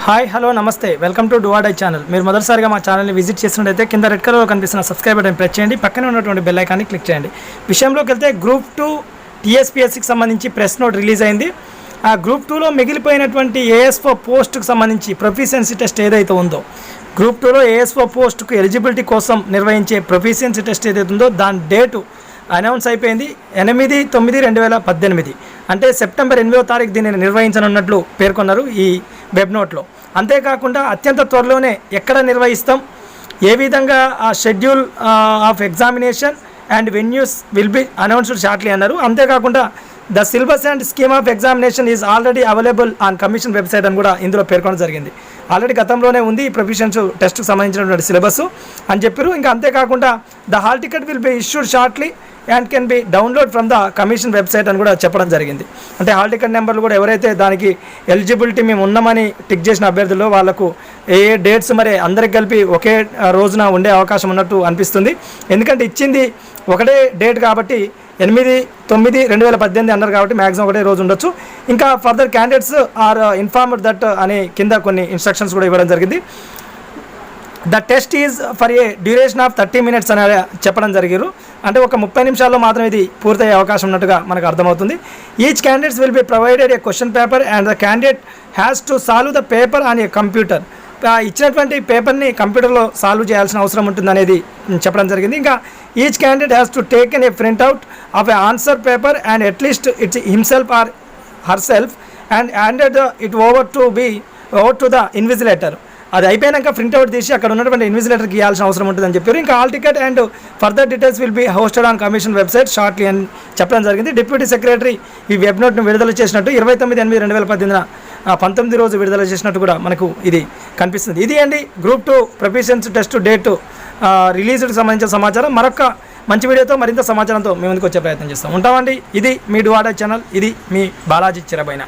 Hi hello నమస్తే welcome to డువాడై channel. మీరు మొదటిసారిగా మా ఛానల్ని విజిట్ చేసినట్టయితే కింద రెడ్ కలర్లో కనిపిస్తున్న సబ్స్క్రైబ్ బటన్ ప్రెస్ చేయండి, పక్కనే ఉన్నటువంటి బెల్ ఐకాన్ని క్లిక్ చేయండి. విషయంలోకి వెళ్తే గ్రూప్ 2 టీఎస్పీఎస్సీకి సంబంధించి ప్రెస్ నోట్ రిలీజ్ అయింది. ఆ గ్రూప్ 2లో మిగిలిపోయినటువంటి ఏఎస్ఓ పోస్టుకు సంబంధించి ప్రొఫిషియన్సీ టెస్ట్ ఏదైతే ఉందో, గ్రూప్ 2లో ఏఎస్ఓ పోస్టుకు ఎలిజిబిలిటీ కోసం నిర్వహించే ప్రొఫిషియన్సీ టెస్ట్ ఏదైతే ఉందో దాని డేటు అనౌన్స్ అయిపోయింది. 8/9/2018 అంటే సెప్టెంబర్ 8వ తారీఖు దీనిని నిర్వహించనున్నట్లు పేర్కొన్నారు ఈ వెబ్ నోట్లో. అంతేకాకుండా అత్యంత త్వరలోనే ఎక్కడ నిర్వహిస్తాం, ఏ విధంగా ఆ schedule of examination and venues will be announced shortly అన్నారు. అంతేకాకుండా the syllabus and scheme of examination is already available on commission website అని కూడా ఇందులో పేర్కొనడం జరిగింది. ఆల్రెడీ గతంలోనే ఉంది ఈ ప్రొఫిషియన్స్ టెస్ట్కి సంబంధించినటువంటి సిలబస్ అని చెప్పారు. ఇంకా అంతేకాకుండా the hall ticket will be issued shortly and can be download from the commission website అని కూడా చెప్పడం జరిగింది. అంటే హాల్ టికెట్ నెంబర్లు కూడా ఎవరైతే దానికి ఎలిజిబిలిటీ మేము ఉన్నామని టిక్ చేసిన అభ్యర్థులు వాళ్ళకు ఏ డేట్స్ మరి అందరికి కలిపి ఒకే రోజున ఉండే అవకాశం ఉన్నట్టు అనిపిస్తుంది. ఎందుకంటే ఇచ్చింది ఒకటే డేట్ కాబట్టి 8/9/2018 అన్నారు కాబట్టి మ్యాక్సిమం ఒకటే రోజు ఉండొచ్చు. ఇంకా further candidates are informed that అని కింద కొన్ని ఇన్స్ట్రక్షన్స్ కూడా ఇవ్వడం జరిగింది. The test is for a duration of 30 minutes అని చెప్పడం జరిగారు. అంటే ఒక 30 నిమిషాల్లో మాత్రం ఇది పూర్తయ్యే అవకాశం ఉన్నట్టుగా మనకు అర్థమవుతుంది. Each candidates will be provided A question paper and the candidate has to solve the paper on a computer. ఇచ్చినటువంటి పేపర్ని కంప్యూటర్లో సాల్వ్ చేయాల్సిన అవసరం ఉంటుంది అనేది చెప్పడం జరిగింది. ఇంకా each candidate has to taken a printout of A answer paper and at least it's himself or her self and handed it over to the invigilator. అది అయిపోయాక ప్రింట్అవుట్ తీసి అక్కడ ఉన్నటువంటి ఇన్విజిలేటర్కి ఇవ్వాల్సిన అవసరం ఉంటుందని చెప్పారు. ఇంకా hall ticket and further details will be hosted on commission website shortly అని చెప్పడం జరిగింది. డిప్యూటీ సెక్రటరీ ఈ వెబ్ నోట్ను విడుదల చేసినట్టు 29/8/2018 రోజు విడుదల చేసినట్టు కూడా మనకు ఇది కనిపిస్తుంది. ఇది అండి గ్రూప్ 2 ప్రొఫిషియన్సీ టెస్ట్ డేటు రిలీజ్కి సంబంధించిన సమాచారం. మరొక మంచి వీడియోతో మరింత సమాచారంతో మేము ముందుకు వచ్చే ప్రయత్నం చేస్తాం. ఉంటామండి. ఇది మీ డువాడా ఛానల్, ఇది మీ బాలాజీ చిరబైన.